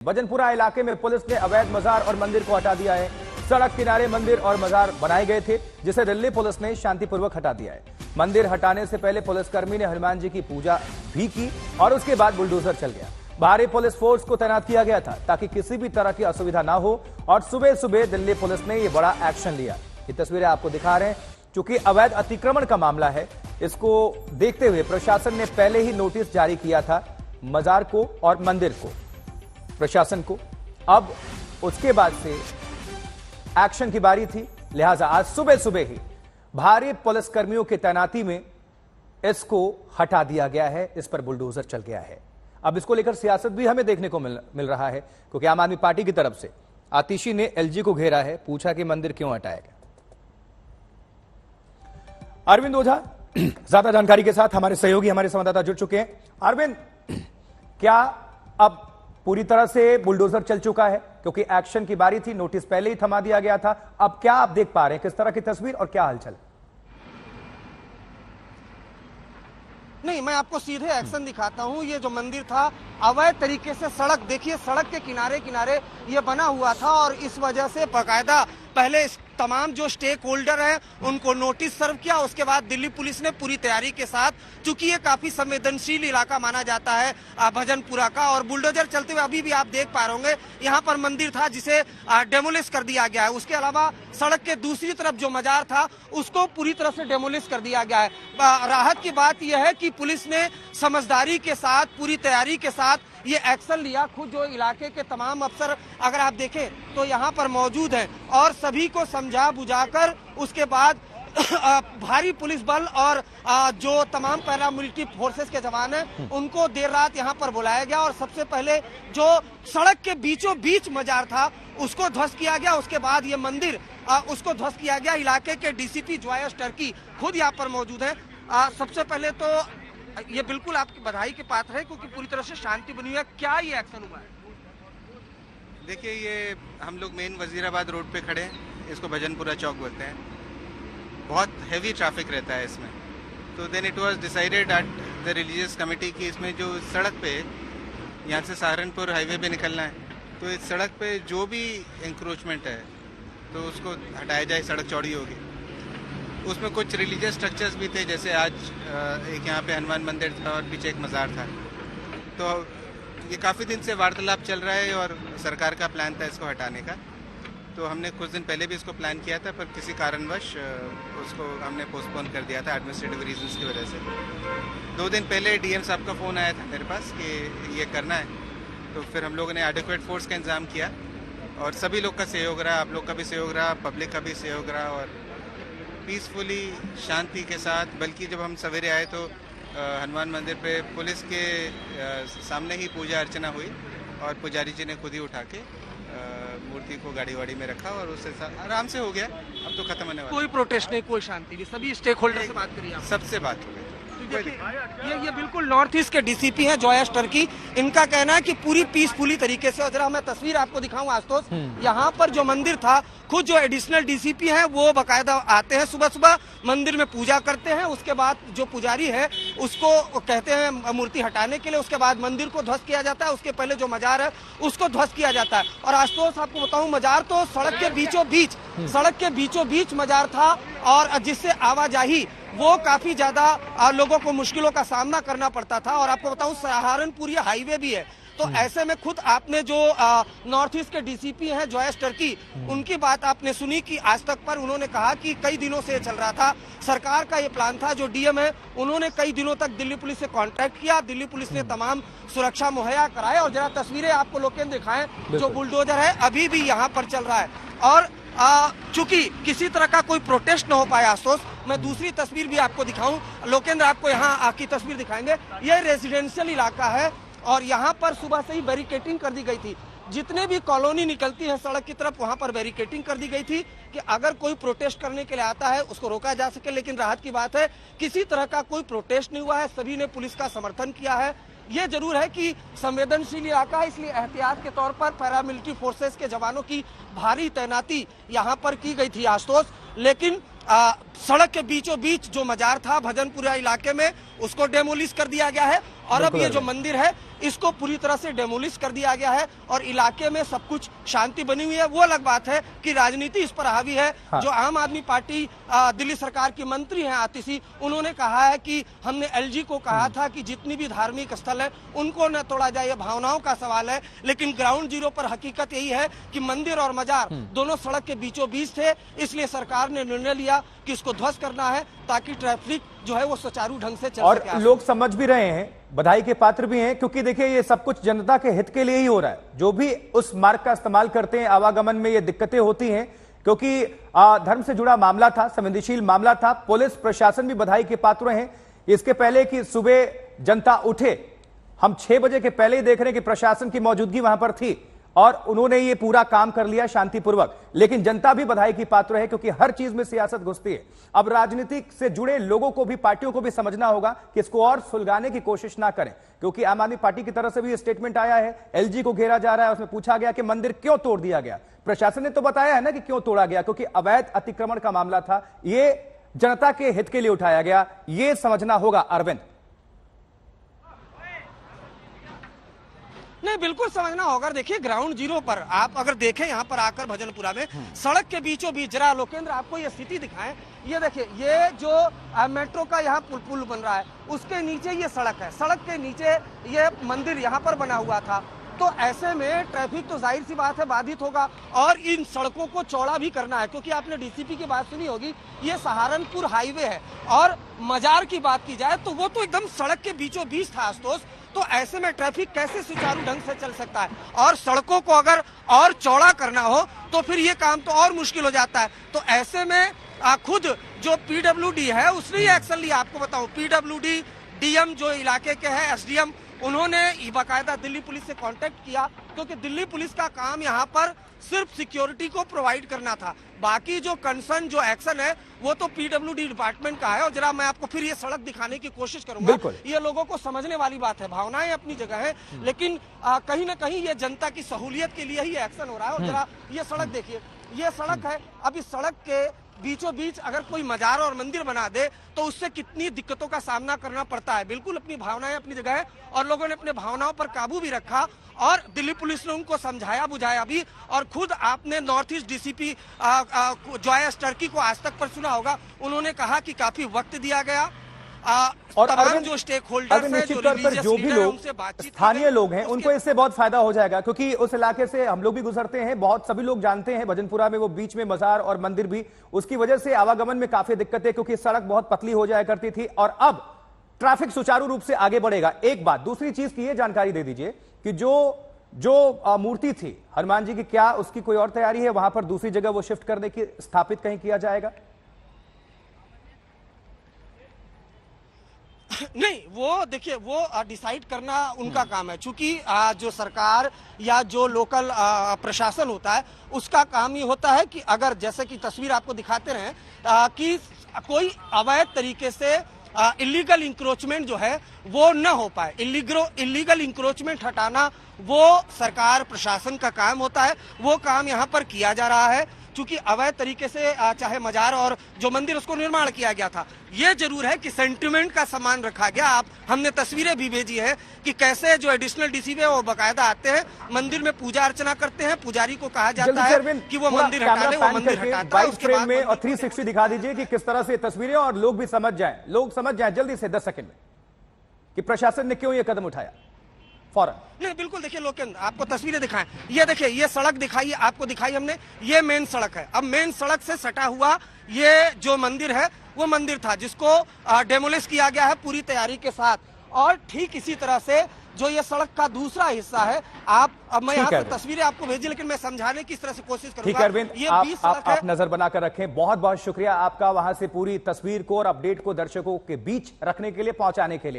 भजनपुरा इलाके में पुलिस ने अवैध मजार और मंदिर को हटा दिया है। सड़क किनारे मंदिर और मजार बनाए गए थे, जिसे दिल्ली पुलिस ने शांतिपूर्वक हटा दिया है। मंदिर हटाने से पहले पुलिसकर्मी ने हनुमान जी की पूजा भी की और उसके बाद बुलडोजर चल गया। भारी पुलिस फोर्स को तैनात किया गया था ताकि किसी भी तरह की असुविधा ना हो और सुबह सुबह दिल्ली पुलिस ने यह बड़ा एक्शन लिया। ये तस्वीरें आपको दिखा रहे हैं। चूंकि अवैध अतिक्रमण का मामला है, इसको देखते हुए प्रशासन ने पहले ही नोटिस जारी किया था मजार को और मंदिर को, प्रशासन को। अब उसके बाद से एक्शन की बारी थी, लिहाजा आज सुबह सुबह ही भारी पुलिसकर्मियों की तैनाती में इसको हटा दिया गया है। इस पर बुलडोजर चल गया है। अब इसको लेकर सियासत भी हमें देखने को मिल रहा है, क्योंकि आम आदमी पार्टी की तरफ से आतिशी ने एलजी को घेरा है, पूछा कि मंदिर क्यों हटाया गया। अरविंद ओझा ज्यादा जानकारी के साथ हमारे सहयोगी, हमारे संवाददाता जुड़ चुके हैं। अरविंद, क्या अब पूरी तरह से बुलडोजर चल चुका है? क्योंकि एक्शन की बारी थी, नोटिस पहले ही थमा दिया गया था। अब क्या आप देख पा रहे हैं, किस तरह की तस्वीर और क्या हलचल? नहीं, मैं आपको सीधे एक्शन दिखाता हूं। ये जो मंदिर था, अवैध तरीके से सड़क, देखिए सड़क के किनारे किनारे ये बना हुआ था और इस वजह से बाकायदा पहले तमाम जो स्टेक होल्डर हैं उनको नोटिस सर्व किया। उसके बाद दिल्ली पुलिस ने पूरी तैयारी के साथ, चूंकि ये काफी संवेदनशील इलाका माना जाता है भजनपुरा का, और बुलडोजर चलते हुए अभी भी आप देख पा रहे होंगे यहाँ पर मंदिर था जिसे डेमोलिश कर दिया गया है। उसके अलावा सड़क के दूसरी तरफ जो मजार था उसको पूरी तरह से डेमोलिश कर दिया गया है। राहत की बात यह है कि पुलिस ने समझदारी के साथ, पूरी तैयारी के साथ ये एक्शन लिया। खुद जो इलाके के तमाम अफसर अगर आप देखें तो यहाँ पर मौजूद हैं और सभी को समझा बुझाकर उसके बाद भारी पुलिस बल और जो तमाम पैरामिलिट्री फोर्सेस के जवान हैं उनको देर रात यहाँ पर बुलाया गया और सबसे पहले जो सड़क के बीचों बीच मजार था उसको ध्वस्त किया गया। उसके बाद ये मंदिर उसको ध्वस्त किया गया। इलाके के डीसीपी जॉयस टर्की खुद यहाँ पर मौजूद है। सबसे पहले तो ये बिल्कुल आपकी बधाई के पात्र है क्योंकि पूरी तरह से शांति बनी हुई है। क्या ये एक्शन हुआ है? देखिए, ये हम लोग मेन वजीराबाद रोड पे खड़े हैं, इसको भजनपुरा चौक बोलते हैं। बहुत हैवी ट्रैफिक रहता है इसमें। तो then it was decided at the religious committee कि इसमें जो सड़क पे यहाँ से सहारनपुर हाईवे पे निकलना है, तो इस सड़क पे जो भी इंक्रोचमेंट है तो उसको हटाया जाए, सड़क चौड़ी होगी। उसमें कुछ रिलीजियस स्ट्रक्चर्स भी थे, जैसे आज एक यहाँ पे हनुमान मंदिर था और पीछे एक मज़ार था। तो ये काफ़ी दिन से वार्तालाप चल रहा है और सरकार का प्लान था इसको हटाने का। तो हमने कुछ दिन पहले भी इसको प्लान किया था, पर किसी कारणवश उसको हमने पोस्टपोन कर दिया था एडमिनिस्ट्रेटिव रीजंस की वजह से। 2 दिन पहले डीएम साहब का फ़ोन आया था मेरे पास कि ये करना है, तो फिर हम लोगों ने एडिक्वेट फोर्स का इंतज़ाम किया और सभी लोग का सहयोग रहा, आप लोग का भी सहयोग रहा, पब्लिक का भी सहयोग रहा और पीसफुली शांति के साथ। बल्कि जब हम सवेरे आए तो हनुमान मंदिर पे पुलिस के सामने ही पूजा अर्चना हुई और पुजारी जी ने खुद ही उठा के मूर्ति को गाड़ी वाड़ी में रखा और उससे आराम से हो गया। अब तो खत्म होने वाला। कोई प्रोटेस्ट नहीं, कोई शांति नहीं, सभी स्टेक होल्डर से बात करिए। सबसे बात हो गई। ये बिल्कुल नॉर्थ ईस्ट के डीसीपी हैं जॉयस टर्की। इनका कहना है कि पूरी पीसफुली तरीके से, और जरा मैं तस्वीर आपको दिखाऊं आशुतोष, यहाँ पर जो मंदिर था, खुद जो एडिशनल डीसीपी हैं वो बकायदा आते हैं, सुबह सुबह मंदिर में पूजा करते हैं। उसके बाद जो पुजारी है उसको कहते हैं मूर्ति हटाने के लिए। उसके बाद मंदिर को ध्वस्त किया जाता है। उसके पहले जो मजार है उसको ध्वस्त किया जाता है। और आशुतोष आपको बताऊं, मजार तो सड़क के बीचों बीच मजार था और जिससे आवाजाही वो काफी ज्यादा लोगों को मुश्किलों का सामना करना पड़ता था। और आपको बताऊं, सहारनपुर ये हाईवे भी है, तो ऐसे में खुद आपने जो नॉर्थ ईस्ट के डीसीपी हैं जॉयस टर्की, उनकी बात आपने सुनी कि आज तक पर उन्होंने कहा कि कई दिनों से चल रहा था, सरकार का ये प्लान था। जो डीएम है उन्होंने कई दिनों तक दिल्ली पुलिस से कांटेक्ट किया, दिल्ली पुलिस ने तमाम सुरक्षा मुहैया कराए। और जरा तस्वीरें आपको लोकेंद्र दिखाएं, जो बुलडोजर है अभी भी यहाँ पर चल रहा है। और चूंकि किसी तरह का कोई प्रोटेस्ट न हो पाया आशुतोष, मैं दूसरी तस्वीर भी आपको दिखाऊं। लोकेंद्र आपको यहाँ आकी तस्वीर दिखाएंगे। यह रेजिडेंशियल इलाका है और यहाँ पर सुबह से ही बैरिकेटिंग कर दी गई थी। जितने भी कॉलोनी निकलती है सड़क की तरफ, वहाँ पर बैरिकेटिंग कर दी गई थी कि अगर कोई प्रोटेस्ट करने के लिए आता है उसको रोका जा सके। लेकिन राहत की बात है, किसी तरह का कोई प्रोटेस्ट नहीं हुआ है, सभी ने पुलिस का समर्थन किया है। ये जरूर है कि संवेदनशील इलाका है, इसलिए एहतियात के तौर पर पैरामिलिट्री फोर्सेस के जवानों की भारी तैनाती यहाँ पर की गई थी आशुतोष। लेकिन सड़क के बीचों बीच जो मजार था भजनपुरा इलाके में, उसको डेमोलिश कर दिया गया है। और अब ये जो मंदिर है इसको पूरी तरह से डेमोलिश कर दिया गया है और इलाके में सब कुछ शांति बनी हुई है। वो अलग बात है कि राजनीति इस पर हावी है। हाँ। जो आम आदमी पार्टी दिल्ली सरकार की मंत्री हैं आतिशी, उन्होंने कहा है कि हमने एलजी को कहा था कि जितनी भी धार्मिक स्थल है उनको न तोड़ा जाए, ये भावनाओं का सवाल है। लेकिन ग्राउंड जीरो पर हकीकत यही है कि मंदिर और मजार दोनों सड़क के बीचों बीच थे, इसलिए सरकार ने निर्णय लिया कि इसको ध्वस्त करना है ताकि ट्रैफिक जो है वो सुचारू ढंग से चल सके। और लोग समझ भी रहे हैं, बधाई के पात्र भी हैं, क्योंकि देखिए ये सब कुछ जनता के हित के लिए ही हो रहा है। जो भी उस मार्ग का इस्तेमाल करते हैं, आवागमन में ये दिक्कतें होती हैं क्योंकि धर्म से जुड़ा मामला था, संवेदनशील मामला था। पुलिस प्रशासन भी बधाई के पात्र हैं। इसके पहले कि सुबह जनता उठे, हम 6 बजे के पहले ही देख रहे हैं कि प्रशासन की मौजूदगी वहां पर थी और उन्होंने ये पूरा काम कर लिया शांतिपूर्वक। लेकिन जनता भी बधाई की पात्र है क्योंकि हर चीज में सियासत घुसती है। अब राजनीति से जुड़े लोगों को भी, पार्टियों को भी समझना होगा कि इसको और सुलगाने की कोशिश ना करें, क्योंकि आम आदमी पार्टी की तरफ से भी स्टेटमेंट आया है, एलजी को घेरा जा रहा है, उसमें पूछा गया कि मंदिर क्यों तोड़ दिया गया। प्रशासन ने तो बताया है ना कि क्यों तोड़ा गया, क्योंकि अवैध अतिक्रमण का मामला था। ये जनता के हित के लिए उठाया गया, ये समझना होगा अरविंद। नहीं, बिल्कुल समझना होगा। देखिए ग्राउंड जीरो पर आप अगर देखें, यहाँ पर आकर भजनपुरा में सड़क के बीचों बीच, जरा लोकेंद्र आपको ये स्थिति दिखाएं। ये देखिए, ये जो मेट्रो का यहाँ पुल बन रहा है, उसके नीचे ये सड़क है, सड़क के नीचे ये मंदिर यहाँ पर बना हुआ था। तो ऐसे में ट्रैफिक तो जाहिर सी बात है बाधित होगा और इन सड़कों को चौड़ा भी करना है, क्योंकि आपने डीसीपी की बात सुनी होगी, ये सहारनपुर हाईवे है और मजार की बात की जाए तो वो तो एकदम सड़क के बीचों बीच था आशुतोष। तो ऐसे में ट्रैफिक कैसे सुचारू ढंग से चल सकता है, और सड़कों को अगर और चौड़ा करना हो तो फिर ये काम तो और मुश्किल हो जाता है। तो ऐसे में खुद जो पीडब्ल्यूडी है उसने ये एक्शन लिया। आपको बताऊं, पीडब्ल्यूडी डीएम जो इलाके के हैं, एसडीएम, उन्होंने बाकायदा दिल्ली पुलिस से कांटेक्ट किया, क्योंकि दिल्ली पुलिस का काम यहाँ पर सिर्फ सिक्योरिटी को प्रोवाइड करना था। बाकी जो कंसर्न, जो एक्शन है, वो तो पीडब्ल्यूडी डिपार्टमेंट का है। और जरा मैं आपको फिर ये सड़क दिखाने की कोशिश करूंगा। ये लोगों को समझने वाली बात है, भावनाएं अपनी जगह है, लेकिन कहीं ना कहीं ये जनता की सहूलियत के लिए ही एक्शन हो रहा है। और जरा ये सड़क देखिए, ये सड़क है। अब इस सड़क के बीचों बीच अगर कोई मजार और मंदिर बना दे तो उससे कितनी दिक्कतों का सामना करना पड़ता है। बिल्कुल अपनी भावनाएं अपनी जगह है और लोगों ने अपने भावनाओं पर काबू भी रखा और दिल्ली पुलिस ने उनको समझाया बुझाया भी। और खुद आपने North East DCP Joyce Tirkey को आज तक पर सुना होगा, उन्होंने कहा कि काफी वक्त दिया गया और तमाम जो स्टेक होल्डर्स हैं, निश्चित तौर पर जो भी लोग स्थानीय लोग हैं उनको इससे बहुत फायदा हो जाएगा, क्योंकि उस इलाके से हम लोग भी गुजरते हैं। बहुत सभी लोग जानते हैं भजनपुरा में वो बीच में मजार और मंदिर भी, उसकी वजह से आवागमन में काफी दिक्कतें, क्योंकि सड़क बहुत पतली हो जाया करती थी और अब ट्रैफिक सुचारू रूप से आगे बढ़ेगा। एक बात, दूसरी चीज की ये जानकारी दे दीजिए कि जो मूर्ति थी हनुमान जी की, क्या उसकी कोई और तैयारी है वहां पर दूसरी जगह वो शिफ्ट करने की, स्थापित कहीं किया जाएगा? नहीं, वो देखिए, वो डिसाइड करना उनका काम है। चूंकि जो सरकार या जो लोकल प्रशासन होता है उसका काम ही होता है कि अगर, जैसे कि तस्वीर आपको दिखाते रहे, कि कोई अवैध तरीके से इलीगल इंक्रोचमेंट जो है वो न हो पाए। इलीगल इंक्रोचमेंट हटाना वो सरकार प्रशासन का काम होता है, वो काम यहाँ पर किया जा रहा है। चूंकि अवैध तरीके से चाहे मजार और जो मंदिर उसको निर्माण किया गया था, ये जरूर है कि सेंटिमेंट का सामान रखा गया। हमने तस्वीरें भी भेजी है कि कैसे जो एडिशनल डीसीपी है वो बकायदा आते हैं, मंदिर में पूजा अर्चना करते हैं, पुजारी को कहा जाता है कि वो मंदिर हटा ले, वो मंदिर हटाता है। उसके बाद में और 360 दिखा दीजिए कि किस तरह से तस्वीरें, और लोग भी समझ जाएं जल्दी से 10 सेकंड में कि प्रशासन ने क्यों ये कदम उठाया फौरन। नहीं, बिल्कुल देखिए लोकेंद्र, आपको तस्वीरें दिखाएं। ये देखिए, ये सड़क दिखाई, आपको दिखाई हमने, ये मेन सड़क है। अब मेन सड़क से सटा हुआ ये जो मंदिर है वो मंदिर था जिसको डेमोलिश किया गया है पूरी तैयारी के साथ। और ठीक इसी तरह से जो ये सड़क का दूसरा हिस्सा है, अब मैं यहाँ पर तस्वीरें आपको भेजी, लेकिन मैं समझाने की इस तरह से कोशिश करूंगा। ठीक है अरविंद, ये आप नजर बनाकर रखें। बहुत बहुत शुक्रिया आपका वहां से पूरी तस्वीर को और अपडेट को दर्शकों के बीच रखने के लिए, पहुंचाने के लिए।